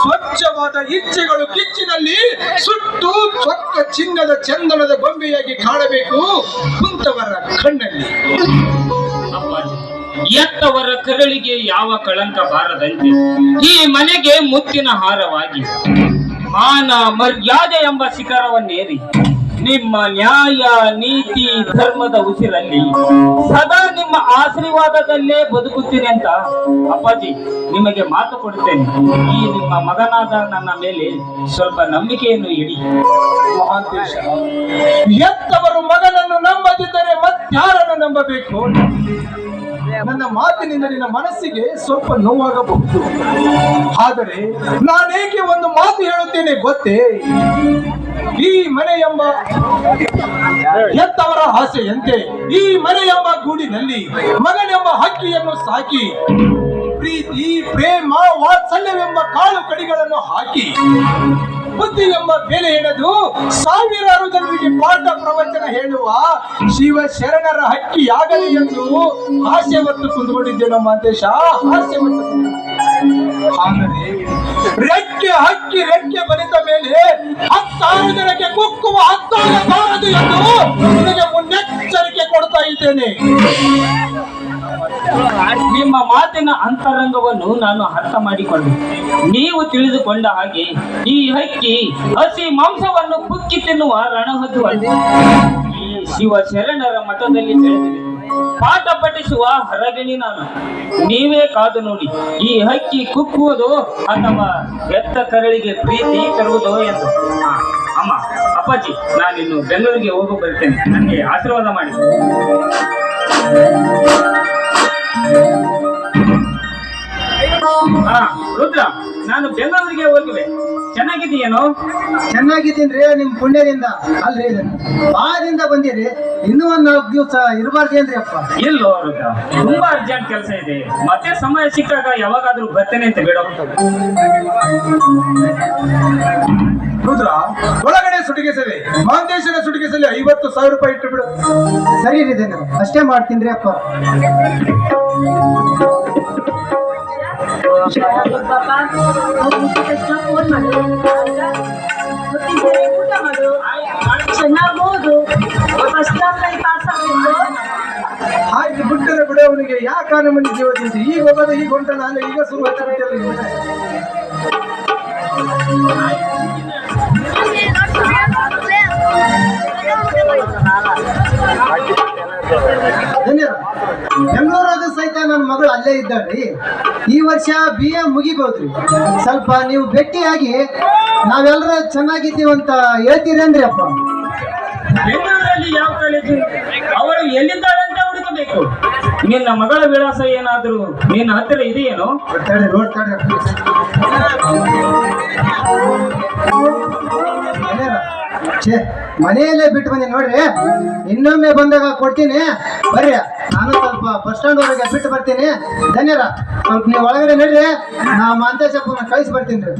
ಸ್ವಚ್ಛವಾದ ಇಚ್ಛೆಗಳು ಕಿಚ್ಚಿನಲ್ಲಿ ಸುಟ್ಟು ಚೊಕ್ಕ ಚಿನ್ನದ ಚಂದನದ ಗೊಂಬೆಯಾಗಿ ಕಾಣಬೇಕು ಕುಂತವರ ಕಣ್ಣಲ್ಲಿ. ಎತ್ತವರ ಕರಳಿಗೆ ಯಾವ ಕಳಂಕ ಬಾರದಂತೆ ಈ ಮನೆಗೆ ಮುತ್ತಿನ ಹಾರವಾಗಿ ಮಾನ ಮರ್ಯಾದೆ ಎಂಬ ಶಿಖರವನ್ನೇರಿ ನಿಮ್ಮ ನ್ಯಾಯ ನೀತಿ ಧರ್ಮದ ಉಸಿರಲ್ಲಿ ಸದಾ ನಿಮ್ಮ ಆಶೀರ್ವಾದದಲ್ಲೇ ಬದುಕುತ್ತೀನಿ ಅಂತ ಅಪ್ಪಾಜಿ ನಿಮಗೆ ಮಾತು ಕೊಡುತ್ತೇನೆ. ಈ ನಿಮ್ಮ ಮಗನಾದ ನನ್ನ ಮೇಲೆ ಸ್ವಲ್ಪ ನಂಬಿಕೆಯನ್ನು ಇಡಿ. ಮಹಾಂತೇಶ, ಎತ್ತವರು ಮಗನನ್ನು ನಂಬದಿದ್ದರೆ ಮತ್ತಾರನ್ನು ನಂಬಬೇಕು? ನನ್ನ ಮಾತಿನಿಂದ ನಿನ್ನ ಮನಸ್ಸಿಗೆ ಸ್ವಲ್ಪ ನೋವಾಗಬಹುದು. ಆದರೆ ನಾನೇಕೆ ಒಂದು ಮಾತು ಹೇಳುತ್ತೇನೆ ಗೊತ್ತೇ? ಈ ಮನೆ ಎಂಬ ಎತ್ತವರ ಆಸೆಯಂತೆ ಈ ಮನೆ ಎಂಬ ಗೂಡಿನಲ್ಲಿ ಮಗನೆಂಬ ಹಕ್ಕಿಯನ್ನು ಸಾಕಿ ಪ್ರೀತಿ ಪ್ರೇಮ ವಾತ್ಸಲ್ಯವೆಂಬ ಕಾಳು ಕಡಿಗಳನ್ನು ಹಾಕಿ ಬುದ್ಧಿ ಎಂಬ ಬೆಲೆ ಎಳೆದು ಸಾವಿರಾರು ಜನರಿಗೆ ಪಾಠ ಪ್ರವಚನ ಹೇಳುವ ಶಿವ ಶರಣರ ಹಕ್ಕಿಯಾಗಲಿ ಎಂದು ಆಸೆ ಹೊತ್ತು ಕುಂದುಕೊಂಡಿದ್ದೆ ನಮ್ಮ ದೇಶ. ಆಸೆ ಹೊತ್ತು ಆದರೆ ಹಕ್ಕಿ ರೆಕ್ಕೆ ಬಲಿತ ಮೇಲೆ 10,000 ಜನಕ್ಕೆ ಕುಕ್ಕುವ 10,000 ಬಾರದು ಎಂದು ನಿನಗೆ ಮುನ್ನೆಚ್ಚರಿಕೆ ಕೊಡ್ತಾ ಇದ್ದೇನೆ. ನಿಮ್ಮ ಮಾತಿನ ಅಂತರಂಗವನ್ನು ನಾನು ಅರ್ಥ ಮಾಡಿಕೊಂಡೆ. ನೀವು ತಿಳಿದುಕೊಂಡ ಹಾಗೆ ಈ ಹಕ್ಕಿ ಹಸಿ ಮಾಂಸವನ್ನು ಕುಕ್ಕಿ ತಿನ್ನುವ ರಣಹದ್ದು ಅಲ್ಲ. ಈ ಶಿವ ಶರಣರ ಮಠದಲ್ಲಿ ಬೆಳೆದಿದೆ. ಪಾಠ ಪಠಿಸುವ ಹೊರಗಿಣಿ ನಾನು. ನೀವೇ ಕಾದು ನೋಡಿ ಈ ಹಕ್ಕಿ ಕುಕ್ಕುವುದು ಅಥವಾ ಎತ್ತ ಕರಳಿಗೆ ಪ್ರೀತಿ ತರುವುದೋ ಎಂದು. ಅಮ್ಮ, ಅಪ್ಪಾಜಿ, ನಾನಿನ್ನು ಬೆಂಗಳೂರಿಗೆ ಹೋಗಿ ಬರ್ತೇನೆ. ನನಗೆ ಆಶೀರ್ವಾದ ಮಾಡಿ. ರುದ್ರ, ನಾನು ಬೆಂಗಳೂರಿಗೆ ಹೋಗಿವೆ. ಚೆನ್ನಾಗಿದೆಯೇನೋ? ಚೆನ್ನಾಗಿದ್ದೀನ್ರಿ, ನಿಮ್ ಪುಣ್ಯದಿಂದ. ಅಲ್ರಿ, ಬಾದಿಂದ ಬಂದಿರಿ, ಇನ್ನೂ 1-4 ದಿವಸ ಇರಬಾರ್ದೇನ್ರಿ ಅಪ್ಪ? ಇಲ್ಲೋ ರುದ್ರ, ತುಂಬಾ ಅರ್ಜೆಂಟ್ ಕೆಲಸ ಇದೆ. ಮತ್ತೆ ಸಮಯ ಸಿಕ್ಕಾಗ ಯಾವಾಗಾದ್ರೂ ಬರ್ತೇನೆ ಅಂತ ಬಿಡೋ. ರುದ್ರ, ಒಳಗಡೆ ಸುಟಿಗೆಸಲಿ ಮಹಾಂತೇಶನ ಸುಟಿಗೆಸಲಿ 50,000 ರೂಪಾಯಿ ಇಟ್ಟು ಬಿಡು. ಸರಿ ರೀ, ಅಷ್ಟೇ ಮಾಡ್ತೀನಿ ಅಪ್ಪ. ಹಾಗೆ ಬಿಟ್ಟರೆ ಬಿಡೋವನಿಗೆ ಯಾಕಾನ ಮನೆ ಜೀವದಿಂದ ಈಗ ಹೋಗೋದು ಈಗ ಹೊಂಟ ನಾನು ಈಗ ಶುರು ಬೆಂಗಳೂರಾಗ ಸಹಿತ ನನ್ನ ಮಗಳು ಅಲ್ಲೇ ಇದ್ದಾಳ್ರಿ. ಈ ವರ್ಷ BA ಮುಗಿಬೋದ್ರಿ. ಸ್ವಲ್ಪ ನೀವು ಭೇಟಿಯಾಗಿ ನಾವೆಲ್ಲರೂ ಚೆನ್ನಾಗಿದ್ದೀವಂತ ಹೇಳ್ತೀರೇನ್ರಿ ಅಪ್ಪ? ಬೆಂಗಳೂರಲ್ಲಿ ಯಾವ ಕಾಲೇಜು? ಅವಳು ಎಲ್ಲಿದ್ದಾಳಂತ ಹುಡುಕಬೇಕು. ನಿನ್ನ ಮಗಳ ವಿಳಾಸ ಏನಾದ್ರೂ ನಿನ್ನ ಹತ್ತಿರ ಇದೆಯೇನೋ? ಮನೆಯಲ್ಲೇ ಬಿಟ್ಟು ಬಂದಿ ನೋಡ್ರಿ. ಇನ್ನೊಮ್ಮೆ ಬಂದಾಗ ಕೊಡ್ತೀನಿ, ಬರ್ರಿ. ನಾನು ಸ್ವಲ್ಪ ಬಸ್ ಸ್ಟ್ಯಾಂಡ್ ವರೆಗೆ ಬಿಟ್ಟು ಬರ್ತೀನಿ. ಧನ್ಯರ, ಸ್ವಲ್ಪ ನೀವು ಒಳಗಡೆ ನೋಡ್ರಿ, ನಾ ಮಾಂತೇಶಪ್ಪನ ಕಳಿಸಿ ಬರ್ತೀನಿ ರೀ.